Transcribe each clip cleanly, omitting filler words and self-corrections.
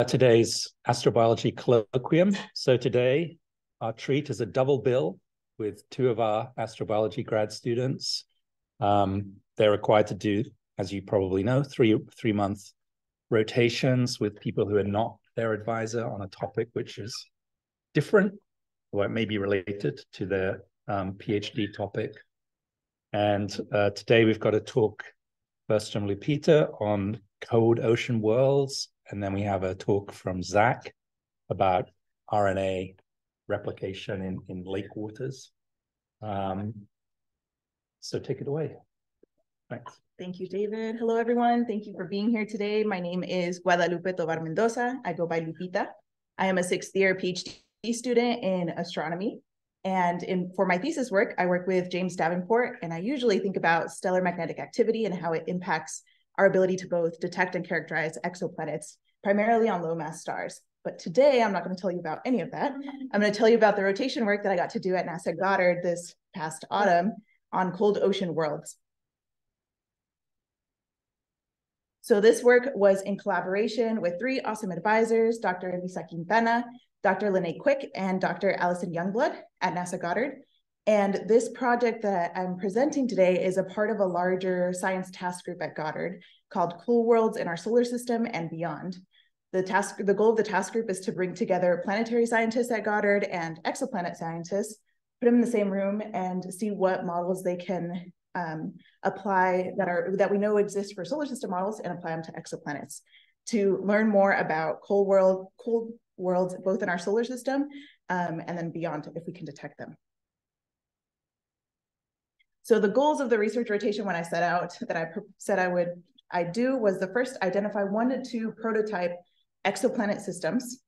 Today's astrobiology colloquium. So today our treat is a double bill with two of our astrobiology grad students. They're required to do, as you probably know, three-month rotations with people who are not their advisor on a topic which is different, or it may be related to their PhD topic. And today we've got a talk first from Lupita on cold ocean worlds, and then we have a talk from Zach about RNA replication in lake waters. So take it away. Thanks. Thank you, David. Hello, everyone. Thank you for being here today. My name is Guadalupe Tovar Mendoza. I go by Lupita. I am a sixth-year PhD student in astronomy. And for my thesis work, I work with James Davenport, and I usually think about stellar magnetic activity and how it impacts our ability to both detect and characterize exoplanets, primarily on low-mass stars. But today, I'm not going to tell you about any of that. I'm going to tell you about the rotation work that I got to do at NASA Goddard this past autumn on cold ocean worlds. So this work was in collaboration with three awesome advisors, Dr. Lisa Quintana, Dr. Lene Quick, and Dr. Allison Youngblood at NASA Goddard. And this project that I'm presenting today is a part of a larger science task group at Goddard called Cool Worlds in Our Solar System and Beyond. The goal of the task group is to bring together planetary scientists at Goddard and exoplanet scientists, put them in the same room and see what models they can apply that we know exist for solar system models and apply them to exoplanets to learn more about cold worlds both in our solar system and then beyond if we can detect them. So the goals of the research rotation when I set out that I said I'd do was the first identify 1 to 2 prototype exoplanet systems,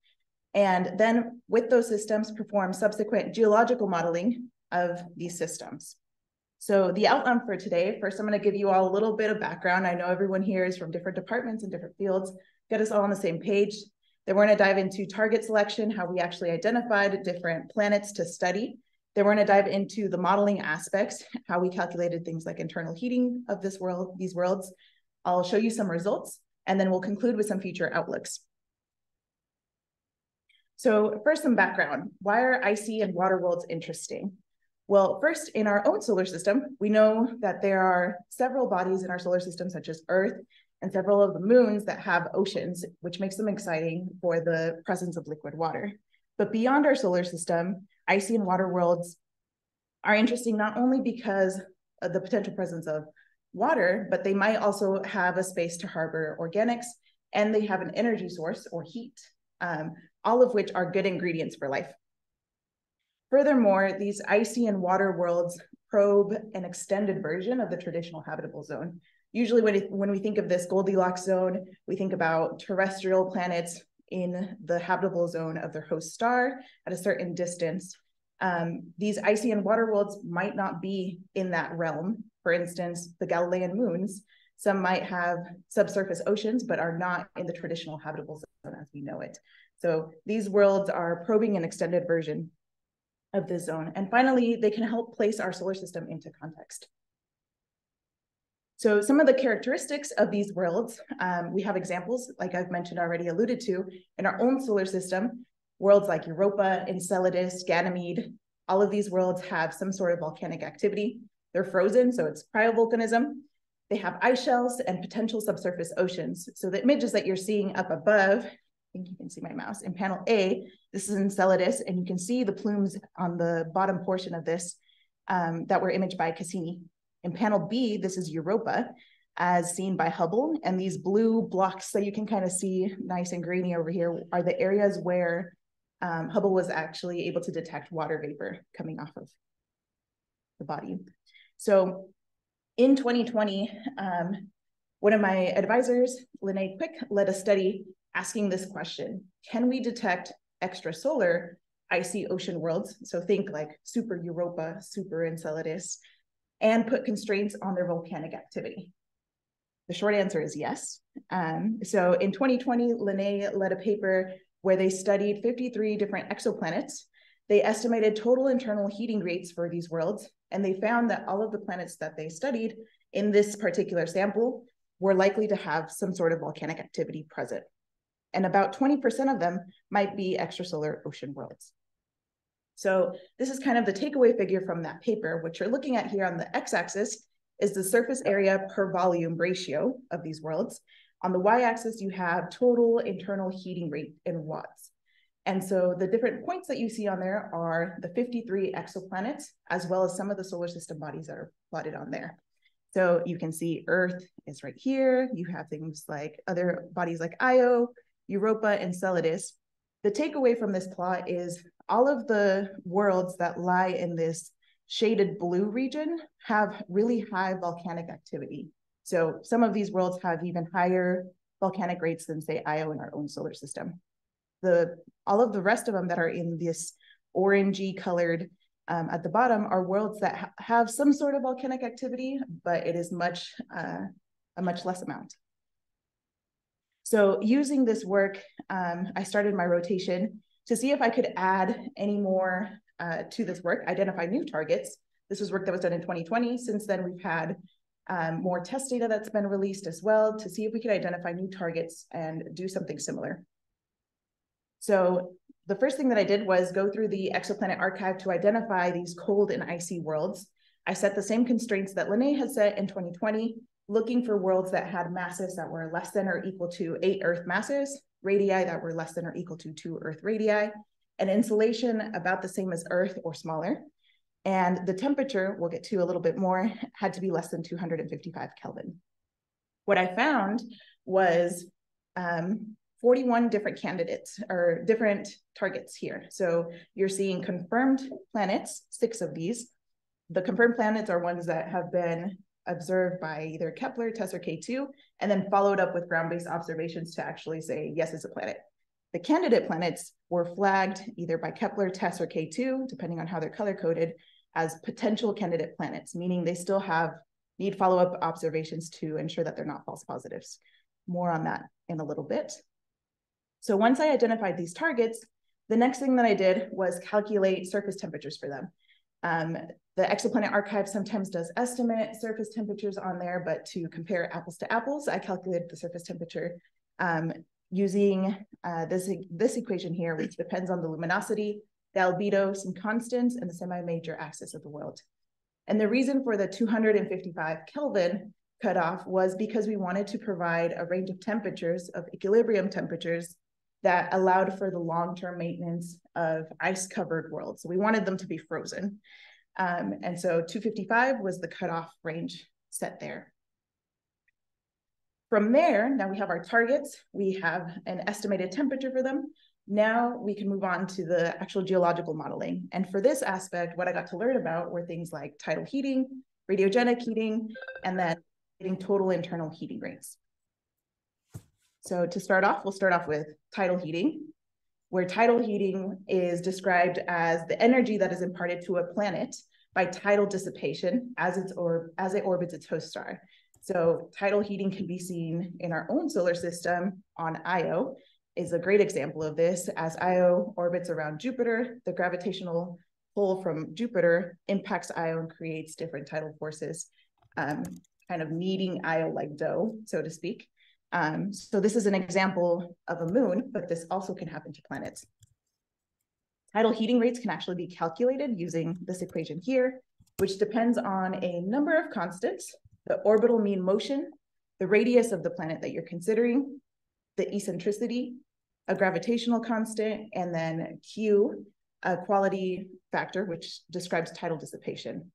and then with those systems perform subsequent geological modeling of these systems. So the outline for today, first I'm going to give you all a little bit of background. I know everyone here is from different departments and different fields, get us all on the same page. Then we're going to dive into target selection, how we actually identified different planets to study. Then we're going to dive into the modeling aspects, how we calculated things like internal heating of these worlds. I'll show you some results, and then we'll conclude with some future outlooks. So first, some background. Why are icy and water worlds interesting? Well, first, in our own solar system, we know that there are several bodies in our solar system, such as Earth, and several of the moons that have oceans, which makes them exciting for the presence of liquid water. But beyond our solar system, icy and water worlds are interesting not only because of the potential presence of water, but they might also have a space to harbor organics, and they have an energy source or heat, all of which are good ingredients for life. Furthermore, these icy and water worlds probe an extended version of the traditional habitable zone. Usually when we think of this Goldilocks zone, we think about terrestrial planets in the habitable zone of their host star at a certain distance. These icy and water worlds might not be in that realm. For instance, the Galilean moons, some might have subsurface oceans, but are not in the traditional habitable zone as we know it. So these worlds are probing an extended version of this zone. And finally, they can help place our solar system into context. So some of the characteristics of these worlds, we have examples, like I've mentioned already alluded to, in our own solar system, worlds like Europa, Enceladus, Ganymede, all of these worlds have some sort of volcanic activity. They're frozen, so it's cryovolcanism. They have ice shelves and potential subsurface oceans. So the images that you're seeing up above, I think you can see my mouse, in panel A, this is Enceladus, and you can see the plumes on the bottom portion of this that were imaged by Cassini. In panel B, this is Europa, as seen by Hubble, and these blue blocks that you can kind of see nice and grainy over here are the areas where Hubble was actually able to detect water vapor coming off of the body. So in 2020, one of my advisors, Lene Quick, led a study asking this question: can we detect extrasolar icy ocean worlds? So think like super Europa, super Enceladus, and put constraints on their volcanic activity. The short answer is yes. So in 2020, Lene led a paper where they studied 53 different exoplanets. They estimated total internal heating rates for these worlds, and they found that all of the planets that they studied in this particular sample were likely to have some sort of volcanic activity present. and about 20% of them might be extrasolar ocean worlds. So this is kind of the takeaway figure from that paper. What you're looking at here on the x-axis is the surface area per volume ratio of these worlds. On the y-axis, you have total internal heating rate in watts. And so the different points that you see on there are the 53 exoplanets, as well as some of the solar system bodies that are plotted on there. So you can see Earth is right here. You have things like other bodies like Io, Europa, and Enceladus. The takeaway from this plot is all of the worlds that lie in this shaded blue region have really high volcanic activity. So some of these worlds have even higher volcanic rates than, say, Io in our own solar system. All of the rest of them that are in this orangey colored at the bottom are worlds that have some sort of volcanic activity, but it is a much less amount. So using this work, I started my rotation to see if I could add any more to this work, identify new targets. This was work that was done in 2020. Since then, we've had more test data that's been released as well to see if we could identify new targets and do something similar. So the first thing that I did was go through the exoplanet archive to identify these cold and icy worlds. I set the same constraints that Lene had set in 2020, looking for worlds that had masses that were less than or equal to 8 Earth masses, radii that were less than or equal to 2 Earth radii, and insolation about the same as Earth or smaller. And the temperature, we'll get to a little bit more, had to be less than 255 Kelvin. What I found was 41 different candidates or different targets here. So you're seeing confirmed planets, 6 of these. The confirmed planets are ones that have been observed by either Kepler, TESS, or K2, and then followed up with ground-based observations to actually say, yes, it's a planet. The candidate planets were flagged either by Kepler, TESS, or K2, depending on how they're color-coded, as potential candidate planets, meaning they still need follow-up observations to ensure that they're not false positives. More on that in a little bit. So once I identified these targets, the next thing that I did was calculate surface temperatures for them. The Exoplanet Archive sometimes does estimate surface temperatures on there, but to compare apples to apples, I calculated the surface temperature using this equation here, which depends on the luminosity, the albedo, some constants, and the semi-major axis of the world. And the reason for the 255 Kelvin cutoff was because we wanted to provide a range of temperatures, of equilibrium temperatures, that allowed for the long-term maintenance of ice-covered worlds. So we wanted them to be frozen. And so 255 was the cutoff range set there. From there, now we have our targets. We have an estimated temperature for them. Now we can move on to the actual geological modeling. And for this aspect, what I got to learn about were things like tidal heating, radiogenic heating, and then getting total internal heating rates. So to start off, we'll start off with tidal heating, where tidal heating is described as the energy that is imparted to a planet by tidal dissipation as it orbits its host star. So tidal heating can be seen in our own solar system on Io, is a great example of this. As Io orbits around Jupiter, the gravitational pull from Jupiter impacts Io and creates different tidal forces, kind of kneading Io like dough, so to speak. So this is an example of a moon, but this also can happen to planets. Tidal heating rates can actually be calculated using this equation here, which depends on a number of constants: the orbital mean motion, the radius of the planet that you're considering, the eccentricity, a gravitational constant, and then Q, a quality factor, which describes tidal dissipation.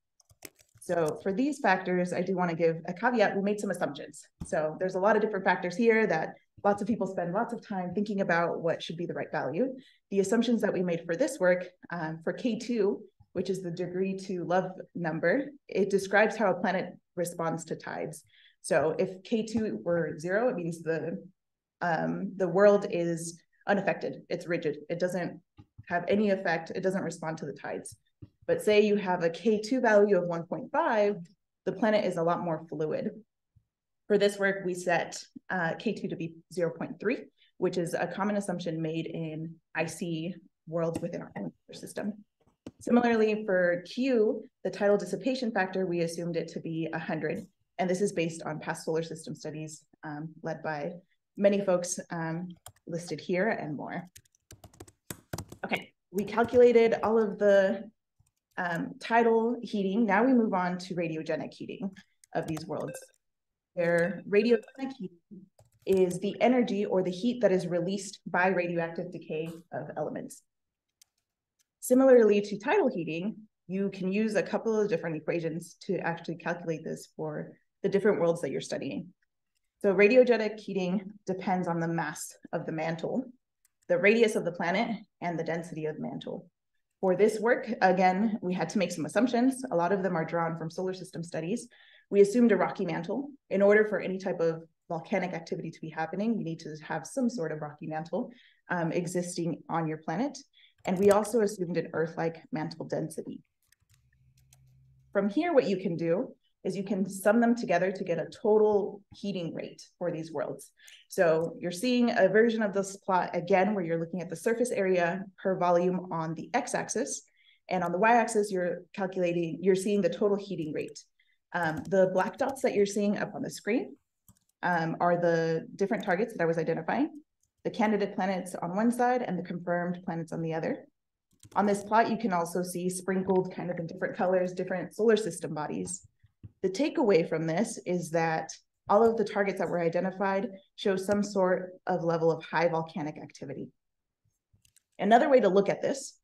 So for these factors, I do want to give a caveat. We made some assumptions. So there's a lot of different factors here that lots of people spend lots of time thinking about what should be the right value. The assumptions that we made for this work, for K2, which is the degree to love number, it describes how a planet responds to tides. So if K2 were 0, it means the world is unaffected. It's rigid. It doesn't have any effect. It doesn't respond to the tides. But say you have a K2 value of 1.5, the planet is a lot more fluid. For this work, we set K2 to be 0.3, which is a common assumption made in icy worlds within our own solar system. Similarly, for Q, the tidal dissipation factor, we assumed it to be 100. And this is based on past solar system studies led by many folks listed here and more. Okay, we calculated all of the tidal heating. Now we move on to radiogenic heating of these worlds, where radiogenic heating is the energy or the heat that is released by radioactive decay of elements. Similarly to tidal heating, you can use a couple of different equations to actually calculate this for the different worlds that you're studying. So radiogenic heating depends on the mass of the mantle, the radius of the planet, and the density of the mantle. For this work, again, we had to make some assumptions. A lot of them are drawn from solar system studies. We assumed a rocky mantle. In order for any type of volcanic activity to be happening, you need to have some sort of rocky mantle existing on your planet. And we also assumed an Earth-like mantle density. From here, what you can do is you can sum them together to get a total heating rate for these worlds. So you're seeing a version of this plot again, where you're looking at the surface area per volume on the x-axis, and on the y-axis, you're seeing the total heating rate. The black dots that you're seeing up on the screen are the different targets that I was identifying, the candidate planets on one side and the confirmed planets on the other. On this plot, you can also see sprinkled kind of in different colors, different solar system bodies. The takeaway from this is that all of the targets that were identified show some sort of level of high volcanic activity. Another way to look at this,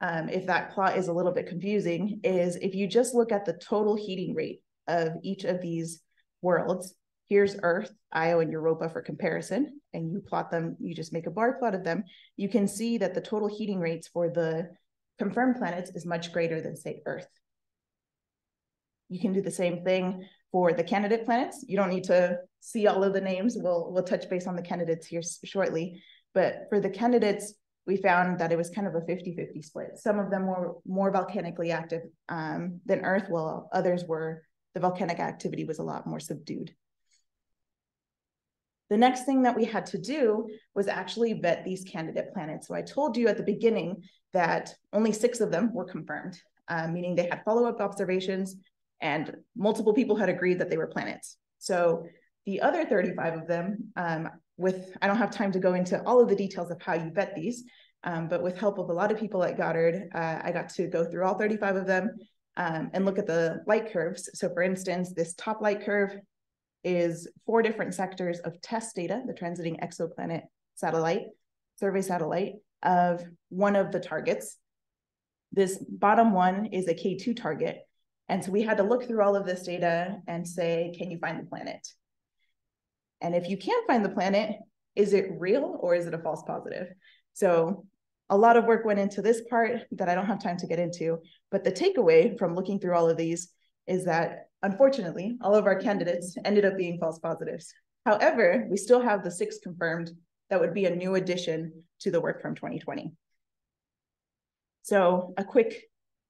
if that plot is a little bit confusing, is if you just look at the total heating rate of each of these worlds. Here's Earth, Io, and Europa for comparison, and you plot them, you just make a bar plot of them. You can see that the total heating rates for the confirmed planets is much greater than, say, Earth. You can do the same thing for the candidate planets. You don't need to see all of the names. We'll touch base on the candidates here shortly. But for the candidates, we found that it was kind of a 50-50 split. Some of them were more volcanically active than Earth, while others were, the volcanic activity was a lot more subdued. The next thing that we had to do was actually vet these candidate planets. So I told you at the beginning that only 6 of them were confirmed, meaning they had follow-up observations and multiple people had agreed that they were planets. So the other 35 of them, I don't have time to go into all of the details of how you vet these, but with help of a lot of people at Goddard, I got to go through all 35 of them and look at the light curves. So for instance, this top light curve is 4 different sectors of test data, the transiting exoplanet satellite, survey satellite of one of the targets. This bottom one is a K2 target. And so we had to look through all of this data and say, can you find the planet? And if you can't find the planet, is it real or is it a false positive? So a lot of work went into this part that I don't have time to get into, but the takeaway from looking through all of these is that unfortunately, all of our candidates ended up being false positives. However, we still have the 6 confirmed that would be a new addition to the work from 2020. So a quick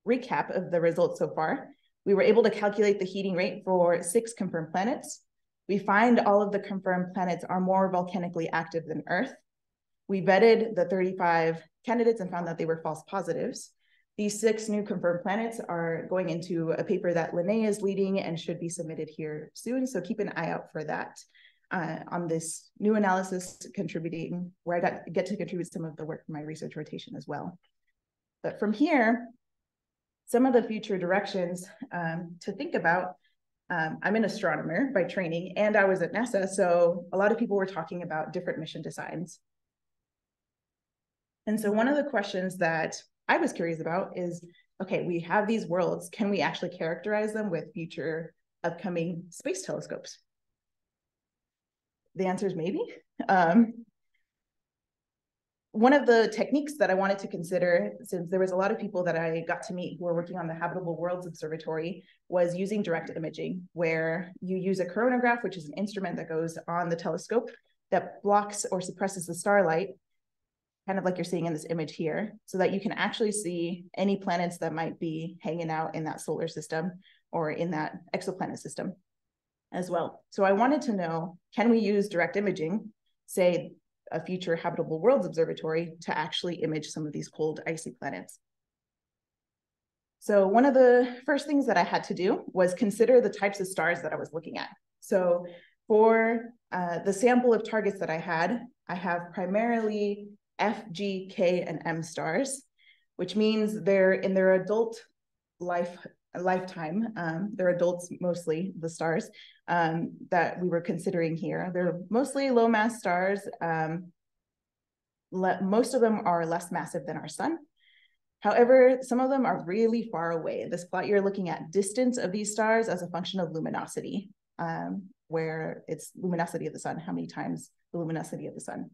recap of the results so far. We were able to calculate the heating rate for 6 confirmed planets. We find all of the confirmed planets are more volcanically active than Earth. We vetted the 35 candidates and found that they were false positives. These 6 new confirmed planets are going into a paper that Lene is leading and should be submitted here soon. So keep an eye out for that on this new analysis contributing, where I get to contribute some of the work from my research rotation as well. But from here, some of the future directions to think about, I'm an astronomer by training and I was at NASA. So a lot of people were talking about different mission designs. And so one of the questions that I was curious about is, okay, we have these worlds. Can we actually characterize them with future upcoming space telescopes? The answer is maybe. One of the techniques that I wanted to consider, since there was a lot of people that I got to meet who were working on the Habitable Worlds Observatory, was using direct imaging, where you use a coronagraph, which is an instrument that goes on the telescope that blocks or suppresses the starlight, kind of like you're seeing in this image here, so that you can actually see any planets that might be hanging out in that solar system or in that exoplanet system as well. So I wanted to know, can we use direct imaging, say a future Habitable Worlds Observatory, to actually image some of these cold, icy planets? So one of the first things that I had to do was consider the types of stars that I was looking at. So For the sample of targets that I have primarily F, G, K, and M stars, which means they're in their adult lifetime. They're adults mostly, the stars that we were considering here. They're mostly low mass stars. Most of them are less massive than our sun. However, some of them are really far away. This plot, you're looking at distance of these stars as a function of luminosity, where it's luminosity of the sun, how many times the luminosity of the sun.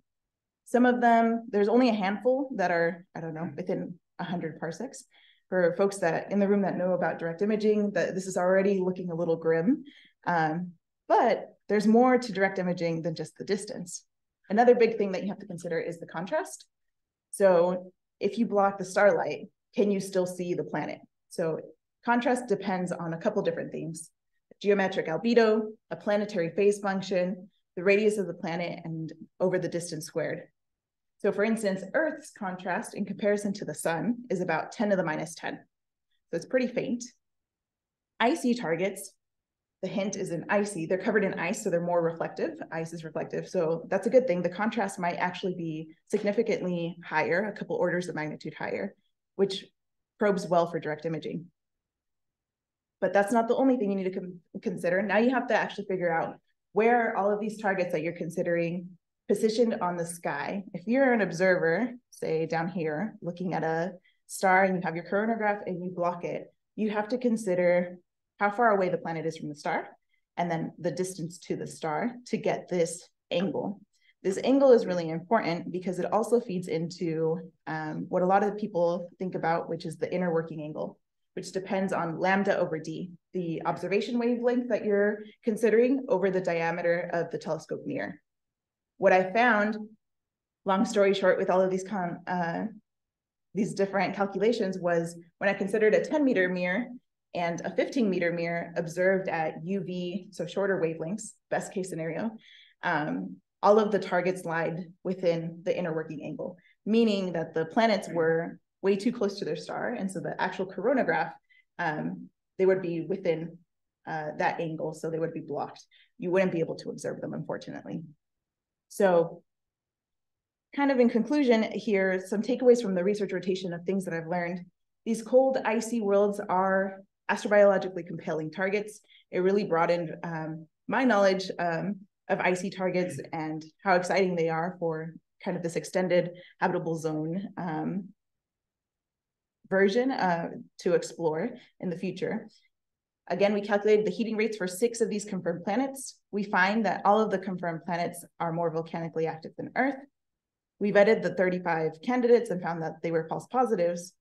Some of them, there's only a handful that are, I don't know, within 100 parsecs. For folks that in the room that know about direct imaging, that this is already looking a little grim. But there's more to direct imaging than just the distance. Another big thing that you have to consider is the contrast. So if you block the starlight, can you still see the planet? So contrast depends on a couple different things: geometric albedo, a planetary phase function, the radius of the planet, and over the distance squared. So for instance, Earth's contrast in comparison to the sun is about 10 to the minus 10. So it's pretty faint. Icy targets, the hint is in icy, they're covered in ice, so they're more reflective. Ice is reflective, so that's a good thing. The contrast might actually be significantly higher, a couple orders of magnitude higher, which probes well for direct imaging. But that's not the only thing you need to consider. Now you have to actually figure out where all of these targets that you're considering positioned on the sky. If you're an observer, say down here, looking at a star and you have your coronagraph and you block it, you have to consider how far away the planet is from the star and then the distance to the star to get this angle. This angle is really important because it also feeds into what a lot of people think about, which is the inner working angle, which depends on lambda over d, the observation wavelength that you're considering over the diameter of the telescope mirror. What I found, long story short, with all of these different calculations was when I considered a 10-meter mirror and a 15-meter mirror observed at UV, so shorter wavelengths, best case scenario, all of the targets lied within the inner working angle, meaning that the planets were way too close to their star. And so the actual coronagraph, they would be within that angle, so they would be blocked. You wouldn't be able to observe them, unfortunately. So kind of in conclusion here, some takeaways from the research rotation of things that I've learned. These cold, icy worlds are astrobiologically compelling targets. It really broadened my knowledge of icy targets and how exciting they are for kind of this extended habitable zone version to explore in the future. Again, we calculated the heating rates for 6 of these confirmed planets. We find that all of the confirmed planets are more volcanically active than Earth. We vetted the 35 candidates and found that they were false positives.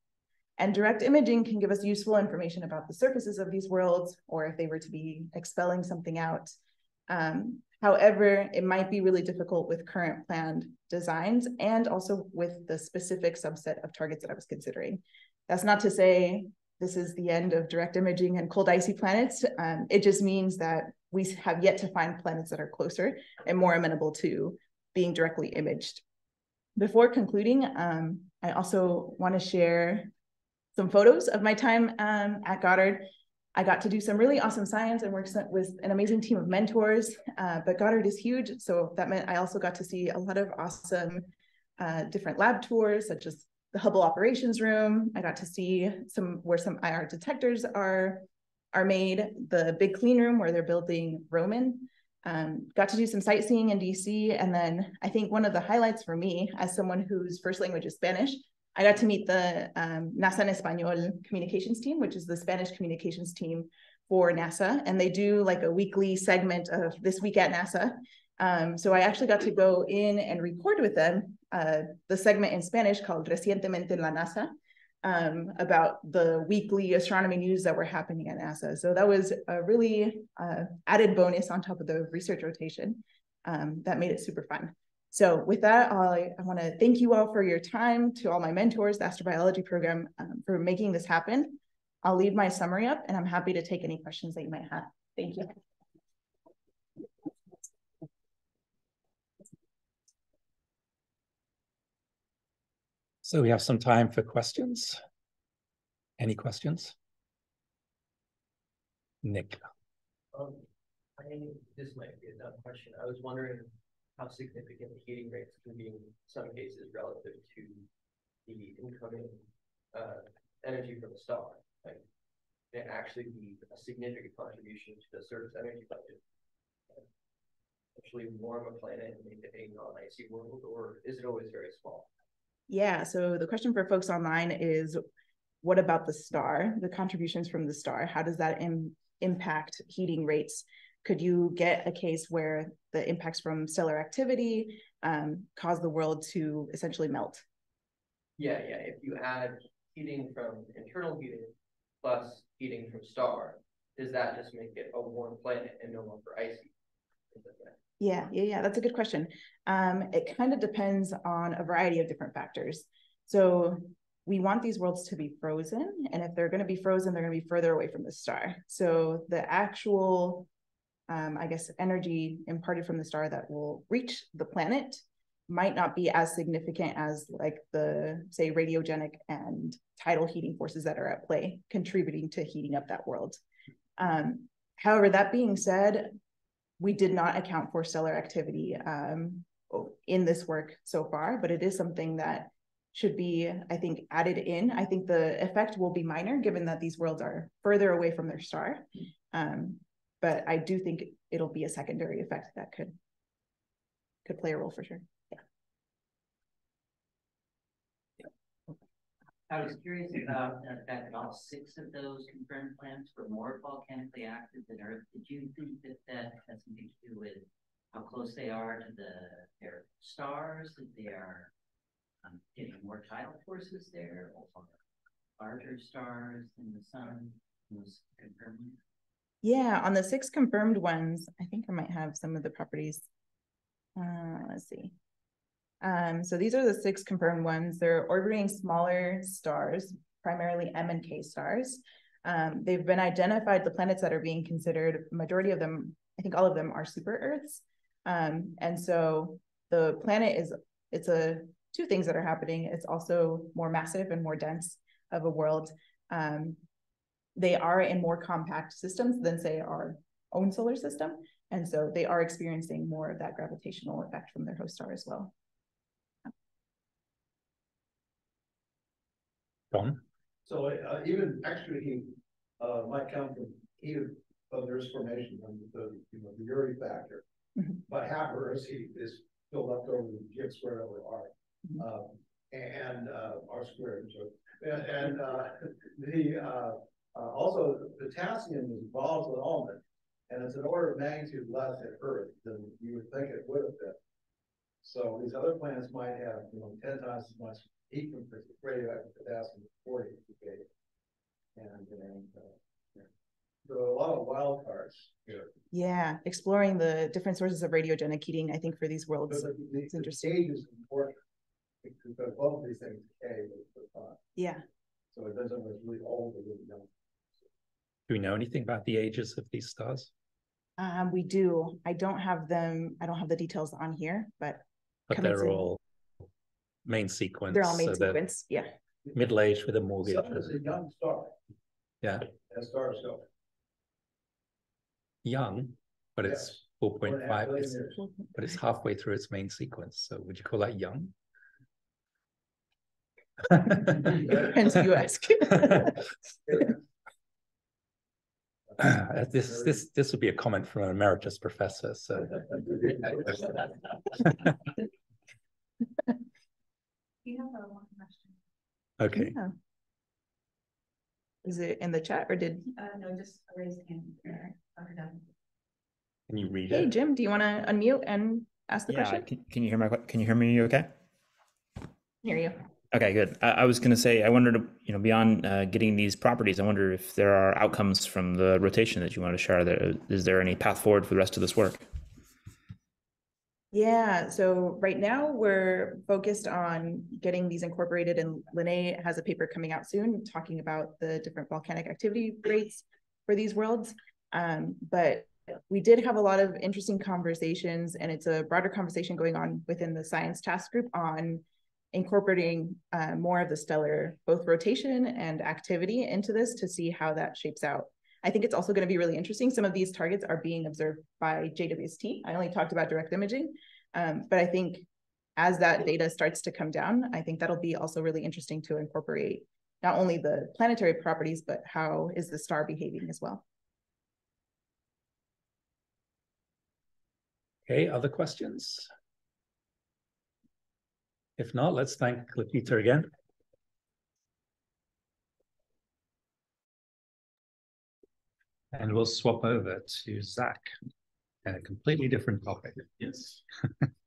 And direct imaging can give us useful information about the surfaces of these worlds, or if they were to be expelling something out. However, it might be really difficult with current planned designs and also with the specific subset of targets that I was considering. That's not to say this is the end of direct imaging and cold icy planets. It just means that we have yet to find planets that are closer and more amenable to being directly imaged. Before concluding, I also want to share some photos of my time at Goddard. I got to do some really awesome science and work with an amazing team of mentors, but Goddard is huge. So that meant I also got to see a lot of awesome different lab tours, such as the Hubble operations room. I got to see where some IR detectors are made, the big clean room where they're building Roman. Got to do some sightseeing in DC. And then I think one of the highlights for me as someone whose first language is Spanish, I got to meet the NASA en Español communications team, which is the Spanish communications team for NASA. And they do like a weekly segment of This Week at NASA. So I actually got to go in and record with them the segment in Spanish called Recientemente en la NASA, about the weekly astronomy news that were happening at NASA. So that was a really added bonus on top of the research rotation that made it super fun. So with that, I want to thank you all for your time, to all my mentors, the astrobiology program, for making this happen. I'll leave my summary up and I'm happy to take any questions that you might have. Thank you. So we have some time for questions. Any questions? Nick. This might be a dumb question. I was wondering how significant the heating rates can be in some cases relative to the incoming energy from the star. Like, can it actually be a significant contribution to the surface energy budget? Actually warm a planet and make it a non-icy world, or is it always very small? Yeah, so the question for folks online is, what about the star, the contributions from the star? How does that impact heating rates? Could you get a case where the impacts from stellar activity cause the world to essentially melt? Yeah. If you add heating from internal heating plus heating from star, does that just make it a warm planet and no longer icy? Yeah, that's a good question. It kind of depends on a variety of different factors. So we want these worlds to be frozen, and if they're going to be frozen, they're going to be further away from the star. So the actual, I guess, energy imparted from the star that will reach the planet might not be as significant as like the, say, radiogenic and tidal heating forces that are at play, contributing to heating up that world. However, that being said, we did not account for stellar activity in this work so far, but it is something that should be, I think, added in. I think the effect will be minor given that these worlds are further away from their star. But I do think it'll be a secondary effect that could play a role for sure. I was curious about the fact that all 6 of those confirmed planets were more volcanically active than Earth. Did you think that that has something to do with how close they are to their stars, that they are getting more tidal forces there, or larger stars than the sun? Was confirmed? Yeah, on the 6 confirmed ones, I think I might have some of the properties. Let's see. So these are the 6 confirmed ones. They're orbiting smaller stars, primarily M and K stars. They've been identified, the planets that are being considered, majority of them, I think all of them are super Earths. And so the planet it's two things that are happening. It's also more massive and more dense of a world. They are in more compact systems than, say, our own solar system. And so they are experiencing more of that gravitational effect from their host star as well. Don? So even extra heat might come from heat of the Earth's formation, the Uri factor. Mm-hmm. But half of Earth's heat is still left over the G squared over R, and R squared. So, and also potassium is a volatile element, and it's an order of magnitude less at Earth than you would think it would have been. So these other planets might have 10 times as much heat from radioactive potassium as 40 decay. And there are a lot of wild cards here. Yeah, exploring the different sources of radiogenic heating, I think, for these worlds is interesting. The age is important because both of these things decay with time. Yeah. So it doesn't was really old or really young. Do we know anything about the ages of these stars? We do. I don't have them. I don't have the details on here, but they're all main sequence. They're all main sequence. Yeah. Middle-aged with a mortgage. Sun is a young star. Yeah. A star itself. Young, but it's 4.5. But it's halfway through its main sequence. So would you call that young? Depends who you ask. This would be a comment from an emeritus professor. So. You have one question. Okay. Yeah. Is it in the chat or did? No, just a raised hand. Can you read it? Hey, Jim, do you want to unmute and ask the question? Can you hear can you hear me okay? Hear you. Okay, good. I was going to say, I wondered, beyond getting these properties, I wonder if there are outcomes from the rotation that you want to share. Is there any path forward for the rest of this work? Yeah, so right now we're focused on getting these incorporated, and Lene has a paper coming out soon talking about the different volcanic activity rates for these worlds. But we did have a lot of interesting conversations, and it's a broader conversation going on within the science task group on incorporating more of the stellar, both rotation and activity into this to see how that shapes out. I think it's also going to be really interesting. Some of these targets are being observed by JWST. I only talked about direct imaging, but I think as that data starts to come down, I think that'll be also really interesting to incorporate not only the planetary properties, but how is the star behaving as well. Okay, other questions? If not, let's thank Lupita again. And we'll swap over to Zach and a completely different topic. Yes.